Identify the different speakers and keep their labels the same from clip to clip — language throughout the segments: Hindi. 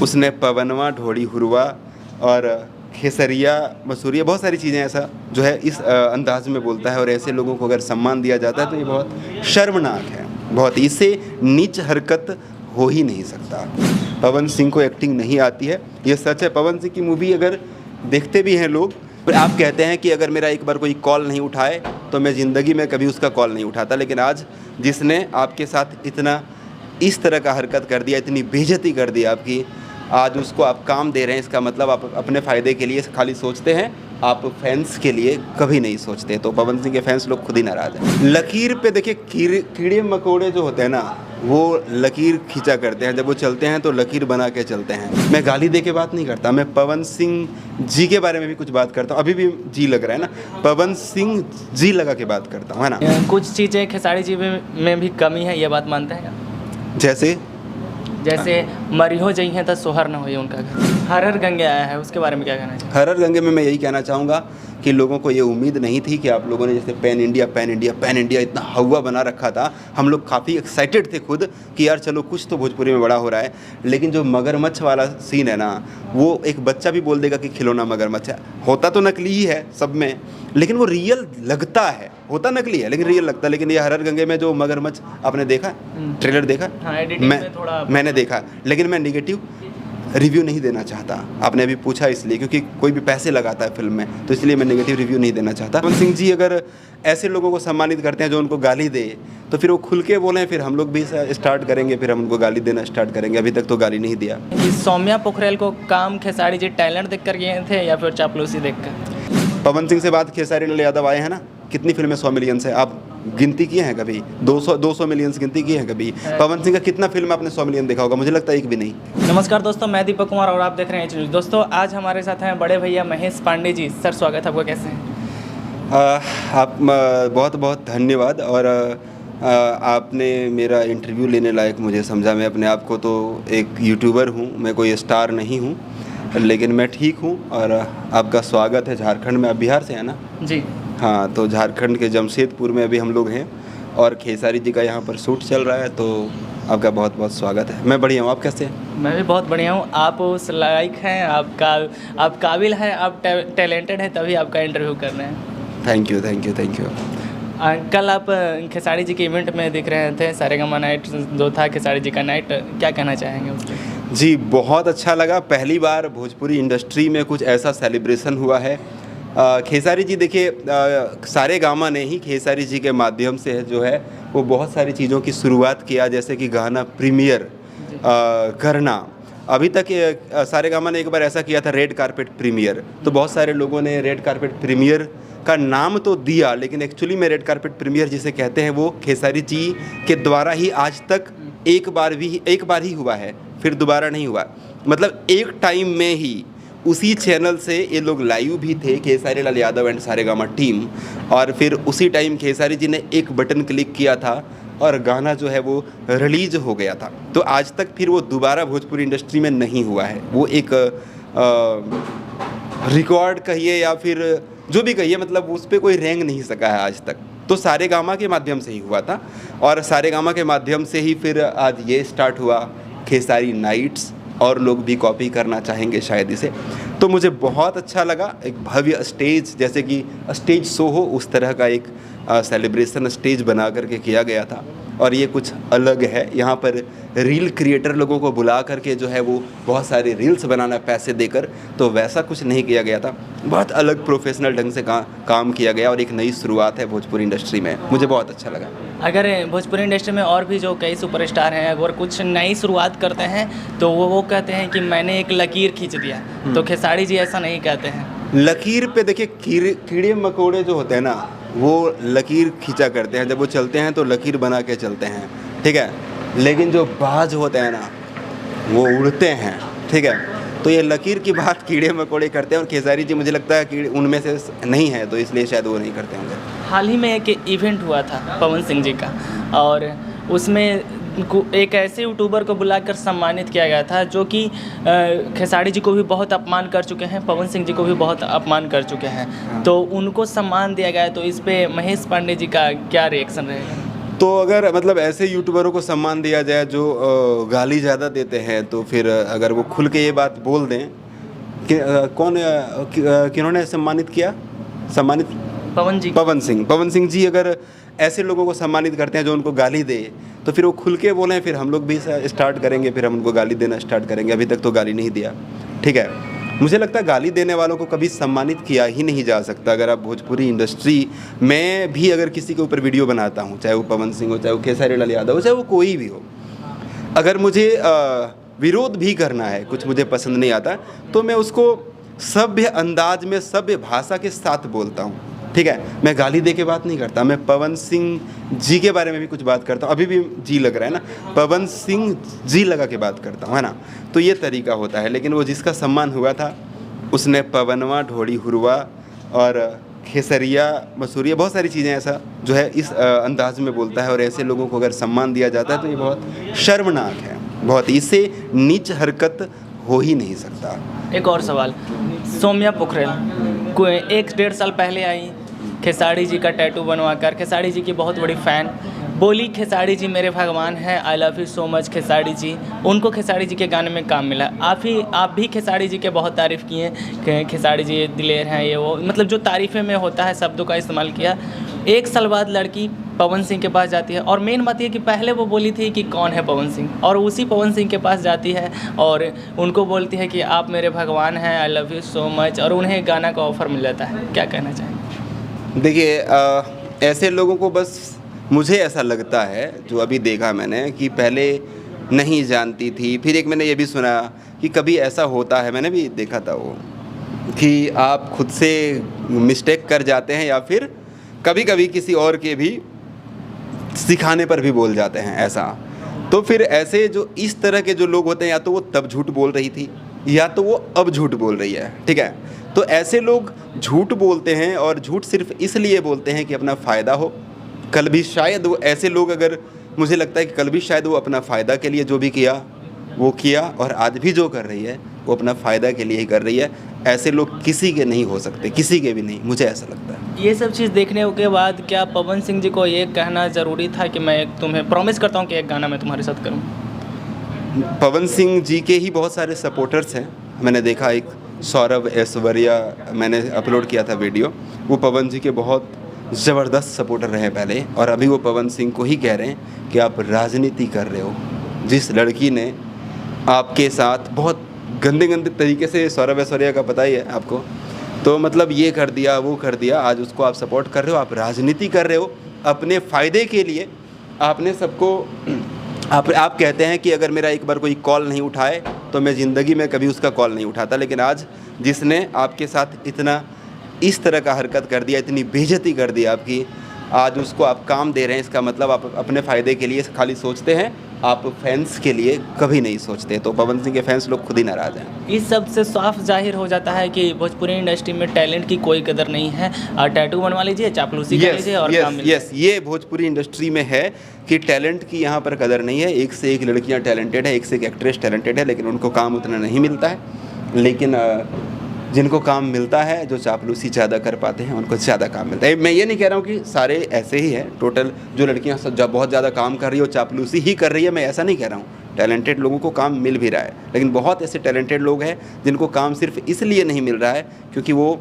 Speaker 1: उसने पवनवा ढोड़ी हुरवा और खेसरिया मसूरिया बहुत सारी चीज़ें ऐसा जो है इस अंदाज में बोलता है। और ऐसे लोगों को अगर सम्मान दिया जाता है तो ये बहुत शर्मनाक है, बहुत इससे नीच हरकत हो ही नहीं सकता। पवन सिंह को एक्टिंग नहीं आती है, ये सच है। पवन सिंह की मूवी अगर देखते भी हैं लोग, आप कहते हैं कि अगर मेरा एक बार कोई कॉल नहीं उठाए तो मैं ज़िंदगी में कभी उसका कॉल नहीं उठाता, लेकिन आज जिसने आपके साथ इतना इस तरह का हरकत कर दिया, इतनी बेइज्जती कर दी आपकी, आज उसको आप काम दे रहे हैं, इसका मतलब आप अपने फ़ायदे के लिए खाली सोचते हैं, आप फैंस के लिए कभी नहीं सोचते। तो पवन सिंह के फैंस लोग खुद ही नाराज़ हैं। लकीर पे देखिए, कीड़े मकोड़े जो होते हैं ना, वो लकीर खींचा करते हैं। जब वो चलते हैं तो लकीर बना के चलते हैं। मैं गाली दे के बात नहीं करता, मैं पवन सिंह जी के बारे में भी कुछ बात करता हूँ। अभी भी जी लग रहा है ना, पवन सिंह जी लगा के बात करता हूँ, है ना।
Speaker 2: कुछ चीज़ें खेसारी जी में भी कमी है, ये बात मानते हैं? जैसे मरिहो जई हैं तो सोहर न हो उनका घर। हरर गंगे आया है, उसके बारे में क्या कहना चाहिए?
Speaker 1: हरर गंगे में मैं यही कहना चाहूँगा कि लोगों को ये उम्मीद नहीं थी कि आप लोगों ने जैसे पैन इंडिया इतना हवा बना रखा था। हम लोग काफ़ी एक्साइटेड थे खुद कि यार चलो कुछ तो भोजपुरी में बड़ा हो रहा है। लेकिन जो मगरमच्छ वाला सीन है ना, वो एक बच्चा भी बोल देगा कि खिलौना मगरमच्छ है। होता तो नकली ही है सब में, लेकिन वो रियल लगता है। होता नकली है लेकिन रियल लगता है। लेकिन ये हरर गंगे में जो मगरमच्छ आपने देखा, ट्रेलर देखा?
Speaker 2: हाँ, एडिटिंग में थोड़ा
Speaker 1: मैंने देखा, लेकिन मैं नेगेटिव रिव्यू नहीं देना चाहता। आपने अभी पूछा इसलिए, क्योंकि कोई भी पैसे लगाता है फिल्म में, तो इसलिए मैं नेगेटिव रिव्यू नहीं देना चाहता। पवन सिंह जी अगर ऐसे लोगों को सम्मानित करते हैं जो उनको गाली दे, तो फिर वो खुल के बोलें, फिर हम लोग भी स्टार्ट करेंगे, फिर हम उनको गाली देना स्टार्ट करेंगे। अभी तक तो गाली नहीं दिया।
Speaker 2: सौम्या पोखरेल को काम खेसारी जी टैलेंट देख कर गए थे या फिर चापलूसी देख कर?
Speaker 1: पवन सिंह से बात खेसारी लाल यादव आए हैं ना, कितनी फिल्में 100 मिलियन से आप गिनती किए हैं कभी? 200 मिलियन गिनती किए हैं कभी? पवन सिंह का कितना फिल्म आपने 100 मिलियन देखा होगा? मुझे लगता है एक भी नहीं।
Speaker 2: नमस्कार दोस्तों, मैं दीपक कुमार और आप देख रहे हैं एच न्यूज़। दोस्तों आज हमारे साथ हैं बड़े भैया महेश पांडे जी। सर स्वागत है आपका, कैसे हैं?
Speaker 1: आप बहुत बहुत धन्यवाद। और आपने मेरा इंटरव्यू लेने लायक मुझे समझा। मैं अपने आप को तो एक यूट्यूबर हूँ, मैं कोई स्टार नहीं हूँ, लेकिन मैं ठीक हूँ। और आपका स्वागत है झारखंड में। आप बिहार से हैं ना?
Speaker 2: जी
Speaker 1: हाँ, तो झारखंड के जमशेदपुर में अभी हम लोग हैं और खेसारी जी का यहाँ पर शूट चल रहा है, तो आपका बहुत बहुत स्वागत है। मैं बढ़िया हूँ, आप कैसे हैं?
Speaker 2: मैं भी बहुत बढ़िया हूँ। आप उस लायक हैं, आप काबिल हैं, आप टैलेंटेड हैं, तभी आपका इंटरव्यू कर रहे हैं।
Speaker 1: Thank you.
Speaker 2: कल आप खेसारी जी के इवेंट में दिख रहे थे, सारेगामा नाइट जो था खेसारी जी का नाइट, क्या कहना चाहेंगे उस पर?
Speaker 1: जी बहुत अच्छा लगा। पहली बार भोजपुरी इंडस्ट्री में कुछ ऐसा सेलिब्रेशन हुआ है। खेसारी जी देखिए, सारेगामा ने ही खेसारी जी के माध्यम से जो है वो बहुत सारी चीज़ों की शुरुआत किया, जैसे कि गाना प्रीमियर करना। अभी तक सारेगामा ने एक बार ऐसा किया था, रेड कारपेट प्रीमियर। तो बहुत सारे लोगों ने रेड कारपेट प्रीमियर का नाम तो दिया, लेकिन एक्चुअली में रेड कारपेट प्रीमियर जिसे कहते हैं वो खेसारी जी के द्वारा ही आज तक एक बार ही हुआ है, फिर दोबारा नहीं हुआ। मतलब एक टाइम में ही उसी चैनल से ये लोग लाइव भी थे, खेसारी लाल यादव एंड सारेगामा टीम, और फिर उसी टाइम खेसारी जी ने एक बटन क्लिक किया था और गाना जो है वो रिलीज हो गया था। तो आज तक फिर वो दोबारा भोजपुरी इंडस्ट्री में नहीं हुआ है। वो एक रिकॉर्ड कहिए या फिर जो भी कहिए, मतलब उस पर कोई रेंग नहीं सका है आज तक। तो सारेगामा के माध्यम से ही हुआ था, और सारेगामा के माध्यम से ही फिर आज ये स्टार्ट हुआ खेसारी नाइट्स, और लोग भी कॉपी करना चाहेंगे शायद इसे। तो मुझे बहुत अच्छा लगा। एक भव्य स्टेज, जैसे कि स्टेज शो हो, उस तरह का एक सेलिब्रेशन स्टेज बना करके किया गया था, और ये कुछ अलग है। यहाँ पर रील क्रिएटर लोगों को बुला करके जो है वो बहुत सारे रील्स बनाना पैसे देकर, तो वैसा कुछ नहीं किया गया था। बहुत अलग प्रोफेशनल ढंग से काम किया गया, और एक नई शुरुआत है भोजपुरी इंडस्ट्री में। मुझे बहुत अच्छा लगा।
Speaker 2: अगर भोजपुरी इंडस्ट्री में और भी जो कई सुपरस्टार हैं, अगर कुछ नई शुरुआत करते हैं तो वो कहते हैं कि मैंने एक लकीर खींच दिया, तो खेसारी जी ऐसा नहीं कहते हैं।
Speaker 1: लकीर पे देखिए, कीड़े मकोड़े जो होते हैं ना, वो लकीर खींचा करते हैं। जब वो चलते हैं तो लकीर बना के चलते हैं, ठीक है। लेकिन जो बाज होते हैं ना, वो उड़ते हैं, ठीक है। तो ये लकीर की बात कीड़े मकोड़े करते हैं, और खेसारी जी मुझे लगता है कि उनमें से नहीं है, तो इसलिए शायद वो नहीं करते होंगे।
Speaker 2: हाल ही में एक इवेंट हुआ था पवन सिंह जी का, और उसमें एक ऐसे यूट्यूबर को बुलाकर सम्मानित किया गया था जो कि खेसारी जी को भी बहुत अपमान कर चुके हैं, पवन सिंह जी को भी बहुत अपमान कर चुके हैं। तो उनको सम्मान दिया गया, तो इस पे महेश पांडे जी का क्या रिएक्शन रहेगा?
Speaker 1: तो अगर मतलब ऐसे यूट्यूबरों को सम्मान दिया जाए जो गाली ज़्यादा देते हैं, तो फिर अगर वो खुल के ये बात बोल दें कि किन्होंने सम्मानित किया, सम्मानित पवन सिंह जी अगर ऐसे लोगों को सम्मानित करते हैं जो उनको गाली दे, तो फिर वो खुल के बोलें, फिर हम लोग भी स्टार्ट करेंगे, फिर हम उनको गाली देना स्टार्ट करेंगे। अभी तक तो गाली नहीं दिया, ठीक है। मुझे लगता है गाली देने वालों को कभी सम्मानित किया ही नहीं जा सकता। अगर आप भोजपुरी इंडस्ट्री में भी अगर किसी के ऊपर वीडियो बनाता हूँ, चाहे वो पवन सिंह हो, चाहे वो खेसारी लाल यादव हो, चाहे वो कोई भी हो, अगर मुझे विरोध भी करना है, कुछ मुझे पसंद नहीं आता, तो मैं उसको सभ्य अंदाज में, सभ्य भाषा के साथ बोलता हूँ, ठीक है। मैं गाली दे के बात नहीं करता। मैं पवन सिंह जी के बारे में भी कुछ बात करता हूँ, अभी भी जी लग रहा है ना, पवन सिंह जी लगा के बात करता हूँ, है ना। तो ये तरीका होता है। लेकिन वो जिसका सम्मान हुआ था, उसने पवनवा, ढोड़ी हुरवा और खेसरिया, मसूरिया, बहुत सारी चीज़ें ऐसा जो है इस अंदाज में बोलता है। और ऐसे लोगों को अगर सम्मान दिया जाता है तो ये बहुत शर्मनाक है, बहुत, इससे नीच हरकत हो ही नहीं सकता।
Speaker 2: एक और सवाल, सौम्या पोखरेल कोई 1-1.5 साल पहले आई, खेसारी जी का टैटू बनवा कर, खेसारी जी की बहुत बड़ी फ़ैन, बोली खेसारी जी मेरे भगवान हैं, I love you so much Khesari ji. उनको खेसारी जी के गाने में काम मिला। आप भी खेसारी जी के बहुत तारीफ़ किए कि खेसारी जी दिलेर हैं, ये वो, मतलब जो तारीफ़ें में होता है शब्दों का इस्तेमाल किया। 1 साल बाद लड़की पवन सिंह के पास जाती है, और मेन बात ये कि पहले वो बोली थी कि कौन है पवन सिंह, और उसी पवन सिंह के पास जाती है और उनको बोलती है कि आप मेरे भगवान हैं, I love you so much, और उन्हें गाना का ऑफ़र मिल जाता है। क्या कहना चाहेंगे?
Speaker 1: देखिए, ऐसे लोगों को, बस मुझे ऐसा लगता है, जो अभी देखा मैंने, कि पहले नहीं जानती थी। फिर एक मैंने ये भी सुना कि कभी ऐसा होता है, मैंने भी देखा था वो, कि आप खुद से मिस्टेक कर जाते हैं या फिर कभी कभी किसी और के भी सिखाने पर भी बोल जाते हैं, ऐसा। तो फिर ऐसे जो इस तरह के जो लोग होते हैं, या तो वो तब झूठ बोल रही थी या तो वो अब झूठ बोल रही है, ठीक है। तो ऐसे लोग झूठ बोलते हैं, और झूठ सिर्फ इसलिए बोलते हैं कि अपना फ़ायदा हो। कल भी शायद वो, ऐसे लोग अगर, मुझे लगता है कि कल भी शायद वो अपना फ़ायदा के लिए जो भी किया वो किया, और आज भी जो कर रही है वो अपना फ़ायदा के लिए ही कर रही है। ऐसे लोग किसी के नहीं हो सकते, किसी के भी नहीं, मुझे ऐसा लगता है।
Speaker 2: ये सब चीज़ देखने के बाद क्या पवन सिंह जी को ये कहना ज़रूरी था कि मैं तुम्हें प्रॉमिस करता हूँ कि एक गाना मैं तुम्हारे साथ करूँ?
Speaker 1: पवन सिंह जी के ही बहुत सारे सपोर्टर्स हैं। मैंने देखा, एक सौरभ ऐश्वर्या, मैंने अपलोड किया था वीडियो, वो पवन जी के बहुत ज़बरदस्त सपोर्टर रहे पहले, और अभी वो पवन सिंह को ही कह रहे हैं कि आप राजनीति कर रहे हो। जिस लड़की ने आपके साथ बहुत गंदे गंदे तरीके से, सौरभ ऐश्वर्या का पता ही है आपको, तो मतलब ये कर दिया, वो कर दिया, आज उसको आप सपोर्ट कर रहे हो, आप राजनीति कर रहे हो अपने फ़ायदे के लिए। आपने सबको, आप कहते हैं कि अगर मेरा एक बार कोई कॉल नहीं उठाए तो मैं ज़िंदगी में कभी उसका कॉल नहीं उठाता, लेकिन आज जिसने आपके साथ इतना इस तरह का हरकत कर दिया, इतनी बेइज्जती कर दी आपकी, आज उसको आप काम दे रहे हैं, इसका मतलब आप अपने फ़ायदे के लिए खाली सोचते हैं, आप फैंस के लिए कभी नहीं सोचते। तो पवन सिंह के फैंस लोग खुद ही नाराज़ हैं।
Speaker 2: इस सब से साफ जाहिर हो जाता है कि भोजपुरी इंडस्ट्री में टैलेंट की कोई कदर नहीं है, और टैटू बनवा लीजिए, चापलूसी कर लीजिए और काम मिल जाए।
Speaker 1: ये भोजपुरी इंडस्ट्री में है कि टैलेंट की यहाँ पर कदर नहीं है। एक से एक लड़कियाँ टैलेंटेड है, एक से एक एक्ट्रेस टैलेंटेड है, लेकिन उनको काम उतना नहीं मिलता है। लेकिन जिनको काम मिलता है, जो चापलूसी ज़्यादा कर पाते हैं, उनको ज़्यादा काम मिलता है। मैं ये नहीं कह रहा हूँ कि सारे ऐसे ही हैं, टोटल जो लड़कियाँ बहुत ज़्यादा काम कर रही है वो चापलूसी ही कर रही है, मैं ऐसा नहीं कह रहा हूँ। टैलेंटेड लोगों को काम मिल भी रहा है, लेकिन बहुत ऐसे टैलेंटेड लोग हैं जिनको काम सिर्फ इसलिए नहीं मिल रहा है क्योंकि वो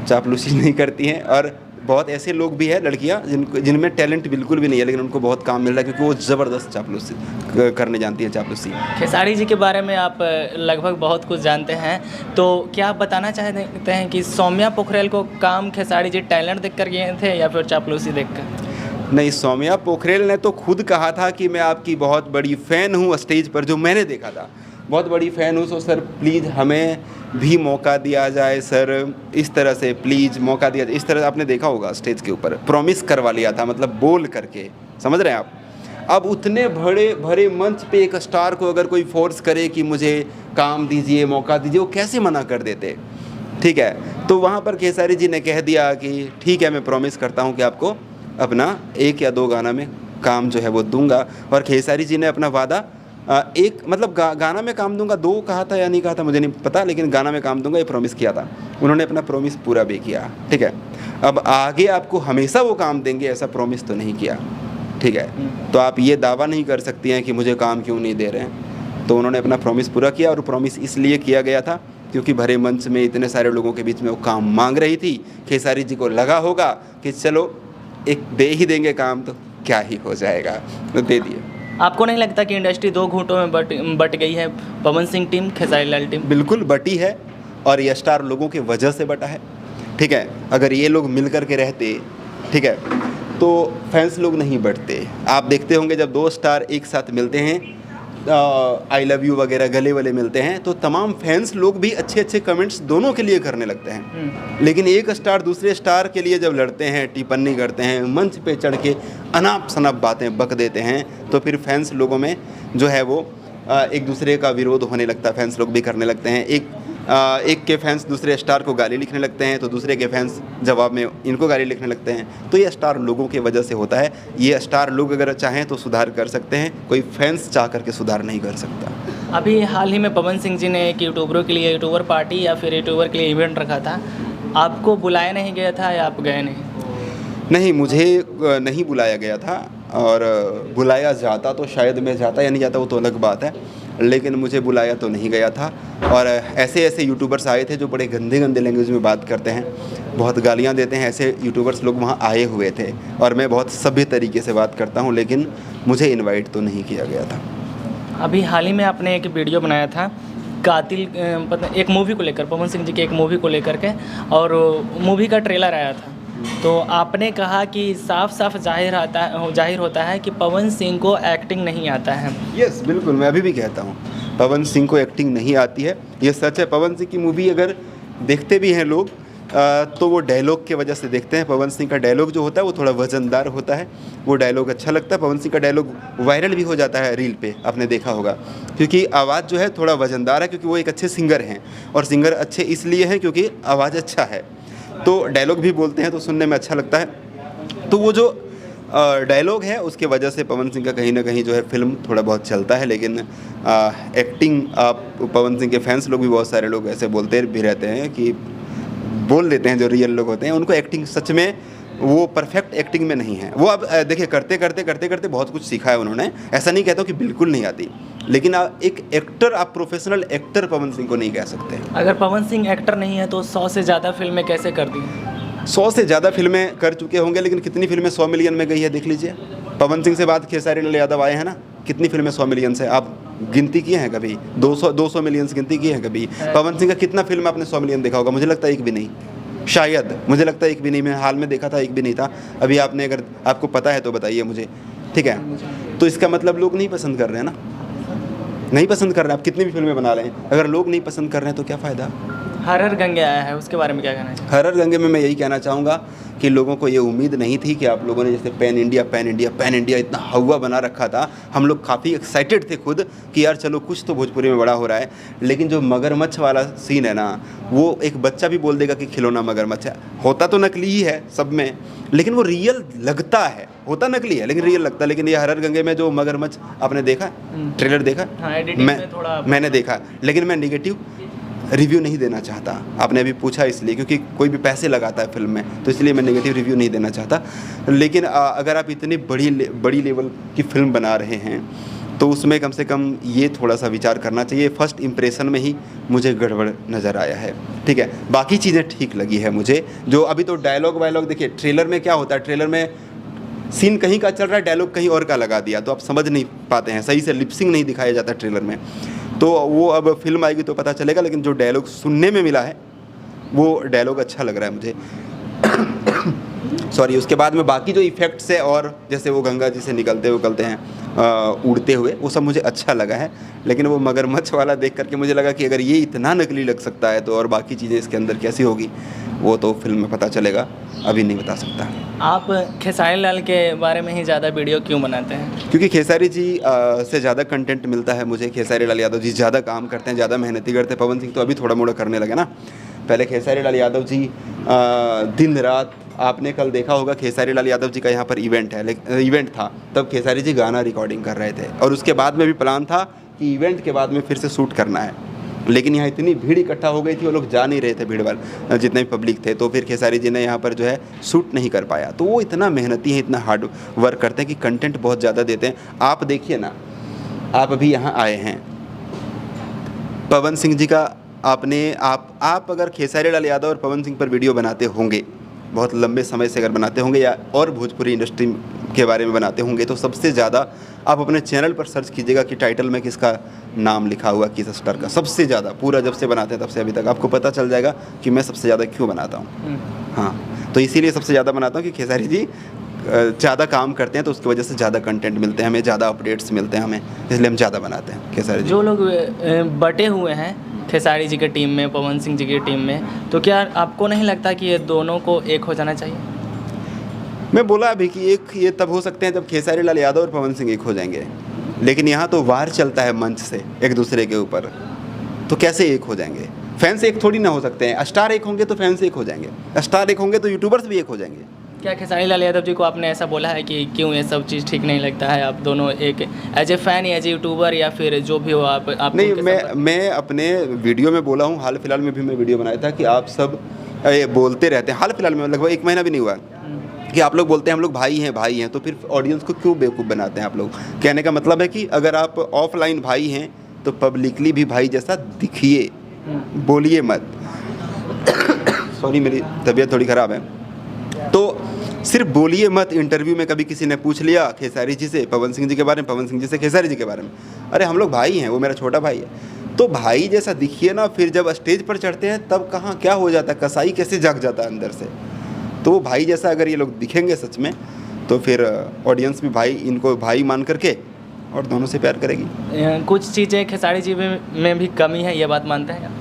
Speaker 1: चापलूसी नहीं करती हैं। और बहुत ऐसे लोग भी हैं, लड़कियां, जिनमें टैलेंट बिल्कुल भी नहीं है, लेकिन उनको बहुत काम मिल रहा है क्योंकि वो ज़बरदस्त चापलूसी करने जानती है, चापलूसी।
Speaker 2: खेसारी जी के बारे में आप लगभग बहुत कुछ जानते हैं, तो क्या आप बताना चाहते हैं कि सौम्या पोखरेल को काम खेसारी जी टैलेंट देख कर गए थे या फिर चापलूसी देख कर?
Speaker 1: नहीं, सौम्या पोखरेल ने तो खुद कहा था कि मैं आपकी बहुत बड़ी फ़ैन हूँ, स्टेज पर जो मैंने देखा था, बहुत बड़ी फ़ैन हूँ, सो सर प्लीज़ हमें भी मौका दिया जाए सर, इस तरह से प्लीज़ मौका दिया जाए। इस तरह आपने देखा होगा, स्टेज के ऊपर प्रॉमिस करवा लिया था, मतलब बोल करके, समझ रहे हैं आप। अब उतने बड़े भरे मंच पे एक स्टार को अगर कोई फोर्स करे कि मुझे काम दीजिए, मौका दीजिए, वो कैसे मना कर देते, ठीक है। तो वहाँ पर खेसारी जी ने कह दिया कि ठीक है, मैं प्रॉमिस करता हूँ कि आपको अपना 1 या 2 गाना में काम जो है वो दूंगा। और खेसारी जी ने अपना वादा एक मतलब गाना में काम दूंगा, 2 कहा था या नहीं कहा था मुझे नहीं पता, लेकिन गाना में काम दूंगा ये प्रॉमिस किया था। उन्होंने अपना प्रॉमिस पूरा भी किया, ठीक है। अब आगे आपको हमेशा वो काम देंगे ऐसा प्रॉमिस तो नहीं किया, ठीक है, तो आप ये दावा नहीं कर सकती हैं कि मुझे काम क्यों नहीं दे रहे हैं। तो उन्होंने अपना प्रॉमिस पूरा किया, और प्रॉमिस इसलिए किया गया था क्योंकि भरे मंच में इतने सारे लोगों के बीच में वो काम मांग रही थी। खेसारी जी को लगा होगा कि चलो एक दे ही देंगे काम, तो क्या ही हो जाएगा, तो दे दिए।
Speaker 2: आपको नहीं लगता कि इंडस्ट्री दो घूंटों में बट गई है? Pawan Singh team, Khesari Lal team.
Speaker 1: बिल्कुल बटी है, और ये स्टार लोगों की वजह से बटा है। ठीक है, अगर ये लोग मिल कर के रहते, ठीक है, तो फैंस लोग नहीं बढ़ते। आप देखते होंगे जब दो स्टार एक साथ मिलते हैं, आई लव यू वगैरह गले वाले मिलते हैं, तो तमाम फैंस लोग भी अच्छे अच्छे कमेंट्स दोनों के लिए करने लगते हैं। लेकिन एक स्टार दूसरे स्टार के लिए जब लड़ते हैं, टिप्पणी करते हैं, मंच पे चढ़ के अनाप शनाप बातें बक देते हैं, तो फिर फैंस लोगों में जो है वो एक दूसरे का विरोध होने लगता है। फैंस लोग भी करने लगते हैं, एक के फैंस दूसरे स्टार को गाली लिखने लगते हैं, तो दूसरे के फैंस जवाब में इनको गाली लिखने लगते हैं। तो ये स्टार लोगों की वजह से होता है। ये स्टार लोग अगर चाहें तो सुधार कर सकते हैं, कोई फैंस चाह करके सुधार नहीं कर सकता।
Speaker 2: अभी हाल ही में पवन सिंह जी ने एक यूट्यूबरों के लिए यूट्यूबर पार्टी या फिर यूट्यूबर के लिए इवेंट रखा था। आपको बुलाया नहीं गया था या आप गए नहीं?
Speaker 1: नहीं, मुझे नहीं बुलाया गया था, और बुलाया जाता तो शायद मैं जाता या नहीं जाता वो तो अलग बात है, लेकिन मुझे बुलाया तो नहीं गया था। और ऐसे ऐसे यूट्यूबर्स आए थे जो बड़े गंदे गंदे लैंग्वेज में बात करते हैं, बहुत गालियां देते हैं, ऐसे यूट्यूबर्स लोग वहां आए हुए थे, और मैं बहुत सभ्य तरीके से बात करता हूं, लेकिन मुझे इनवाइट तो नहीं किया गया था।
Speaker 2: अभी हाल ही में आपने एक वीडियो बनाया था कातिल, एक मूवी को लेकर, पवन सिंह जी के एक मूवी को लेकर के, और मूवी का ट्रेलर आया था, तो आपने कहा कि साफ साफ जाहिर होता है कि पवन सिंह को एक्टिंग नहीं आता है।
Speaker 1: यस, बिल्कुल, मैं अभी भी कहता हूँ पवन सिंह को एक्टिंग नहीं आती है, ये सच है। पवन सिंह की मूवी अगर देखते भी हैं लोग तो वो डायलॉग की वजह से देखते हैं। पवन सिंह का डायलॉग जो होता है वो थोड़ा वजनदार होता है, वो डायलॉग अच्छा लगता है। पवन सिंह का डायलॉग वायरल भी हो जाता है रील पे, आपने देखा होगा, क्योंकि आवाज़ जो है थोड़ा वजनदार है, क्योंकि वो एक अच्छे सिंगर हैं, और सिंगर अच्छे इसलिए हैं क्योंकि आवाज़ अच्छा है, तो डायलॉग भी बोलते हैं तो सुनने में अच्छा लगता है। तो वो जो डायलॉग है उसके वजह से पवन सिंह का कहीं ना कहीं जो है फिल्म थोड़ा बहुत चलता है। लेकिन एक्टिंग, आप पवन सिंह के फैंस लोग भी बहुत सारे लोग ऐसे बोलते भी रहते हैं कि बोल देते हैं, जो रियल लोग होते हैं उनको एक्टिंग सच में वो परफेक्ट एक्टिंग में नहीं है। वो अब देखिए करते करते बहुत कुछ सीखा है उन्होंने, ऐसा नहीं कहता कि बिल्कुल नहीं आती, लेकिन एक एक्टर, आप प्रोफेशनल एक्टर पवन सिंह को नहीं कह सकते।
Speaker 2: अगर पवन सिंह एक्टर नहीं है तो 100 से ज़्यादा फिल्में कैसे कर दी?
Speaker 1: 100 से ज़्यादा फिल्में कर चुके होंगे, लेकिन कितनी फिल्में 100 मिलियन में गई है देख लीजिए। पवन सिंह से बाद खेसारी लाल यादव आए हैं ना, कितनी फिल्में 100 मिलियन से आप गिनती किए हैं कभी? 200 मिलियन गिनती किए हैं कभी? पवन सिंह का कितना फिल्म आपने 100 मिलियन देखा होगा? मुझे लगता है एक भी नहीं, शायद, मुझे लगता है एक भी नहीं। मैं हाल में देखा था, एक भी नहीं था। अभी आपने, अगर आपको पता है तो बताइए मुझे, ठीक है? तो इसका मतलब लोग नहीं पसंद कर रहे हैं ना, नहीं पसंद कर रहे हैं। आप कितनी भी फिल्में बना लें, अगर लोग नहीं पसंद कर रहे हैं तो क्या फ़ायदा?
Speaker 2: हरर गंगे आया है, उसके बारे में क्या कहना चाहिए?
Speaker 1: हरर गंगे में मैं यही कहना चाहूँगा कि लोगों को ये उम्मीद नहीं थी कि आप लोगों ने जैसे पैन इंडिया इतना हवा बना रखा था। हम लोग काफ़ी एक्साइटेड थे खुद कि यार चलो कुछ तो भोजपुरी में बड़ा हो रहा है, लेकिन जो मगरमच्छ वाला सीन है ना, वो एक बच्चा भी बोल देगा कि खिलौना मगरमच्छ है। होता तो नकली ही है सब में, लेकिन वो रियल लगता है। होता नकली है लेकिन रियल लगता है। लेकिन ये हरर गंगे में जो मगरमच्छ आपने देखा, ट्रेलर देखा?
Speaker 2: हाँ, एडिटिंग में थोड़ा
Speaker 1: मैंने देखा, लेकिन मैं नेगेटिव रिव्यू नहीं देना चाहता। आपने अभी पूछा इसलिए, क्योंकि कोई भी पैसे लगाता है फिल्म में, तो इसलिए मैं नेगेटिव रिव्यू नहीं देना चाहता। लेकिन अगर आप इतनी बड़ी लेवल की फिल्म बना रहे हैं तो उसमें कम से कम ये थोड़ा सा विचार करना चाहिए। फर्स्ट इम्प्रेशन में ही मुझे गड़बड़ नज़र आया है, ठीक है? बाकी चीज़ें ठीक लगी है मुझे। जो अभी तो डायलॉग वायलॉग देखिए, ट्रेलर में क्या होता है, ट्रेलर में सीन कहीं का चल रहा है, डायलॉग कहीं और का लगा दिया, तो आप समझ नहीं पाते हैं, सही से लिपसिंग नहीं दिखाया जाता ट्रेलर में। तो वो अब फिल्म आएगी तो पता चलेगा, लेकिन जो डायलॉग सुनने में मिला है वो डायलॉग अच्छा लग रहा है मुझे। सॉरी, उसके बाद में बाकी जो इफ़ेक्ट्स है, और जैसे वो गंगा जी से निकलते हैं उड़ते हुए, वो सब मुझे अच्छा लगा है। लेकिन वो मगरमच्छ वाला देख करके मुझे लगा कि अगर ये इतना नकली लग सकता है तो और बाकी चीज़ें इसके अंदर कैसी होगी, वो तो फिल्म में पता चलेगा, अभी नहीं बता सकता।
Speaker 2: आप खेसारी लाल के बारे में ही ज़्यादा वीडियो क्यों बनाते हैं?
Speaker 1: क्योंकि खेसारी जी से ज़्यादा कंटेंट मिलता है मुझे। खेसारी लाल यादव जी ज़्यादा काम करते हैं, ज़्यादा मेहनती करते हैं। पवन सिंह तो अभी थोड़ा मोड़ा करने लगे ना, पहले खेसारी लाल यादव जी दिन रात, आपने कल देखा होगा खेसारी लाल यादव जी का यहाँ पर इवेंट था, तब खेसारी जी गाना रिकॉर्डिंग कर रहे थे, और उसके बाद में भी प्लान था कि इवेंट के बाद में फिर से शूट करना है, लेकिन यहाँ इतनी भीड़ इकट्ठा हो गई थी, वो लोग जा नहीं रहे थे, भीड़ वाले जितने भी पब्लिक थे, तो फिर खेसारी जी ने यहाँ पर जो है शूट नहीं कर पाया। तो वो इतना मेहनती है, इतना हार्ड वर्क करते हैं कि कंटेंट बहुत ज़्यादा देते हैं। आप देखिए ना, आप अभी यहाँ आए हैं, पवन सिंह जी का आप अगर खेसारी लाल यादव और पवन सिंह पर वीडियो बनाते होंगे, बहुत लंबे समय से अगर बनाते होंगे या और भोजपुरी इंडस्ट्री के बारे में बनाते होंगे, तो सबसे ज़्यादा आप अपने चैनल पर सर्च कीजिएगा कि टाइटल में किसका नाम लिखा हुआ, किस स्टार का। सबसे ज़्यादा पूरा जब से बनाते हैं तब से अभी तक आपको पता चल जाएगा कि मैं सबसे ज़्यादा क्यों बनाता हूँ। हाँ, तो इसीलिए सबसे ज़्यादा बनाता हूँ कि खेसारी जी ज़्यादा काम करते हैं, तो उसकी वजह से ज़्यादा कंटेंट मिलते हैं हमें, ज़्यादा अपडेट्स मिलते हैं हमें, इसलिए हम ज़्यादा बनाते हैं खेसारी जी।
Speaker 2: जो लोग बटे हुए हैं खेसारी जी के टीम में, पवन सिंह जी की टीम में, तो क्या आपको नहीं लगता कि ये दोनों को एक हो जाना चाहिए?
Speaker 1: मैं बोला अभी कि एक ये तब हो सकते हैं जब खेसारी लाल यादव और पवन सिंह एक हो जाएंगे, लेकिन यहाँ तो वार चलता है मंच से एक दूसरे के ऊपर, तो कैसे एक हो जाएंगे? फैंस एक थोड़ी ना हो सकते हैं। स्टार एक होंगे तो फैंस एक हो जाएंगे, स्टार एक होंगे तो यूट्यूबर्स भी एक हो जाएंगे।
Speaker 2: क्या खेसारी लाल यादव जी को आपने ऐसा बोला है कि क्यों ये सब चीज़ ठीक नहीं लगता है, आप दोनों एक as a fan, as a YouTuber या फिर जो भी हो आप
Speaker 1: नहीं, मैं अपने वीडियो में बोला हूँ, हाल फिलहाल में भी मैं वीडियो बनाया था कि आप सब बोलते रहते हैं, हाल फिलहाल में लगभग 1 महीना भी नहीं हुआ, कि आप लोग बोलते हैं हम लोग भाई हैं, तो फिर ऑडियंस को क्यों बेवकूफ़ बनाते हैं आप लोग? कहने का मतलब है कि अगर आप ऑफलाइन भाई हैं तो पब्लिकली भी भाई जैसा दिखिए, बोलिए मत। सॉरी, मेरी तबीयत थोड़ी ख़राब है, तो सिर्फ बोलिए मत। इंटरव्यू में कभी किसी ने पूछ लिया खेसारी जी से पवन सिंह जी के बारे में, पवन सिंह जी से खेसारी जी के बारे में, अरे हम लोग भाई हैं, वो मेरा छोटा भाई है, तो भाई जैसा दिखिए ना। फिर जब स्टेज पर चढ़ते हैं तब कहाँ क्या हो जाता है, कसाई कैसे जाग जाता है अंदर से। तो वो भाई जैसा अगर ये लोग दिखेंगे सच में, तो फिर ऑडियंस भी भाई, इनको भाई मान करके और दोनों से प्यार करेगी।
Speaker 2: कुछ चीज़ें खेसारी जी में भी कमी है, ये बात मानते हैं?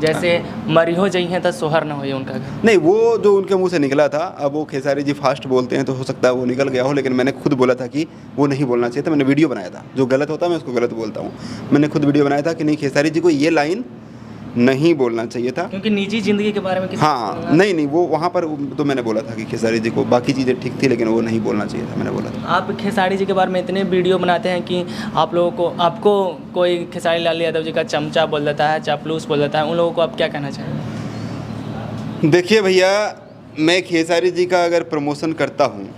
Speaker 2: जैसे मरी हो जाई हैं तो सोहर ना हो उनका घर।
Speaker 1: नहीं, वो जो उनके मुंह से निकला था, अब वो खेसारी जी फास्ट बोलते हैं तो हो सकता है वो निकल गया हो, लेकिन मैंने खुद बोला था कि वो नहीं बोलना चाहिए था। मैंने वीडियो बनाया था, जो गलत होता है मैं उसको गलत बोलता हूँ। मैंने खुद वीडियो बनाया था कि नहीं, खेसारी जी को ये लाइन नहीं बोलना चाहिए था,
Speaker 2: क्योंकि निजी ज़िंदगी के बारे में
Speaker 1: हाँ, नहीं, वो वहाँ पर तो मैंने बोला था कि खेसारी जी को बाकी चीज़ें ठीक थी, लेकिन वो नहीं बोलना चाहिए था, मैंने बोला था।
Speaker 2: आप खेसारी जी के बारे में इतने वीडियो बनाते हैं कि आप लोगों को, आपको कोई खेसारी लाल यादव जी का चमचा बोल देता है, चापलूस बोल देता है, उन लोगों को आप क्या कहना चाहेंगे?
Speaker 1: देखिए भैया, मैं खेसारी जी का अगर प्रमोशन करता हूँ,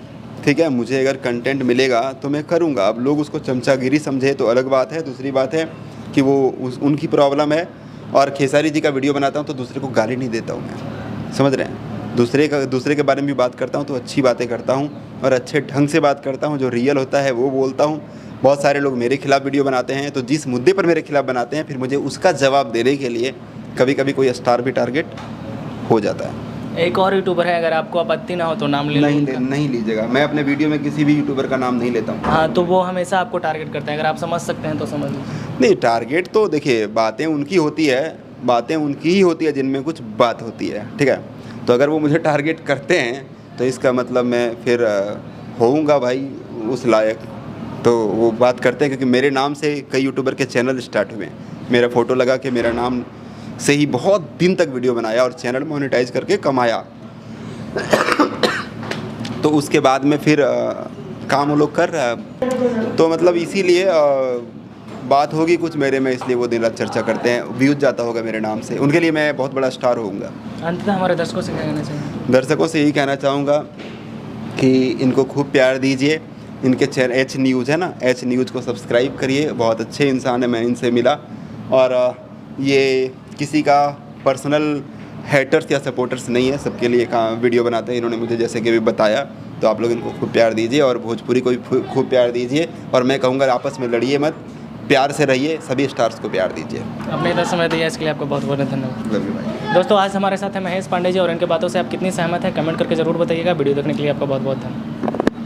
Speaker 1: ठीक है, मुझे अगर कंटेंट मिलेगा तो मैं करूँगा। अब लोग उसको चमचागिरी समझे तो अलग बात है। दूसरी बात है कि वो उनकी प्रॉब्लम है, और खेसारी जी का वीडियो बनाता हूँ तो दूसरे को गाली नहीं देता हूँ मैं, समझ रहे हैं? दूसरे के बारे में भी बात करता हूँ तो अच्छी बातें करता हूँ और अच्छे ढंग से बात करता हूँ, जो रियल होता है वो बोलता हूँ। बहुत सारे लोग मेरे खिलाफ़ वीडियो बनाते हैं, तो जिस मुद्दे पर मेरे खिलाफ़ बनाते हैं, फिर मुझे उसका जवाब देने के लिए कभी कभी कोई स्टार भी टारगेट हो जाता है।
Speaker 2: एक और यूट्यूबर है, अगर आपको आपत्ति ना हो तो नाम ले
Speaker 1: नहीं लीजिएगा। मैं अपने वीडियो में किसी भी यूट्यूबर का नाम नहीं लेता हूँ।
Speaker 2: हाँ, तो वो हमेशा आपको टारगेट करते हैं, अगर आप समझ सकते हैं तो समझ लीजिए।
Speaker 1: नहीं, टारगेट तो देखिए, बातें उनकी ही होती है जिनमें कुछ बात होती है, ठीक है। तो अगर वो मुझे टारगेट करते हैं तो इसका मतलब मैं फिर होऊंगा भाई उस लायक, तो वो बात करते हैं, क्योंकि मेरे नाम से कई यूट्यूबर के चैनल स्टार्ट हुए। मेरा फ़ोटो लगा के मेरा नाम से ही बहुत दिन तक वीडियो बनाया और चैनल मोनेटाइज करके कमाया। तो उसके बाद में फिर काम वो लोग कर रहा है, तो मतलब इसीलिए बात होगी कुछ मेरे में, इसलिए वो दिन रात चर्चा करते हैं, व्यूज जाता होगा मेरे नाम से, उनके लिए मैं बहुत बड़ा स्टार होऊंगा।
Speaker 2: अंततः हमारे दर्शकों से क्या कहना चाहिए?
Speaker 1: दर्शकों से यही कहना चाहूँगा कि इनको खूब प्यार दीजिए। इनके चैनल एच न्यूज़ है ना, एच न्यूज़ को सब्सक्राइब करिए। बहुत अच्छे इंसान है, मैं इनसे मिला, और ये किसी का पर्सनल हेटर्स या सपोर्टर्स नहीं है, सबके लिए वीडियो बनाते हैं। इन्होंने मुझे जैसे कि भी बताया, तो आप लोग इनको खूब प्यार दीजिए और भोजपुरी को भी खूब प्यार दीजिए। और मैं कहूँगा आपस में लड़िए मत, प्यार से रहिए, सभी स्टार्स को प्यार दीजिए।
Speaker 2: अपने इतना समय दिया इसके लिए आपको बहुत बहुत धन्यवाद।
Speaker 1: लव यू भाई।
Speaker 2: दोस्तों, आज हमारे साथ है महेश पांडे जी, और इनके बातों से आप कितनी सहमत हैं कमेंट करके ज़रूर बताइएगा। वीडियो देखने के लिए आपका बहुत बहुत धन्यवाद।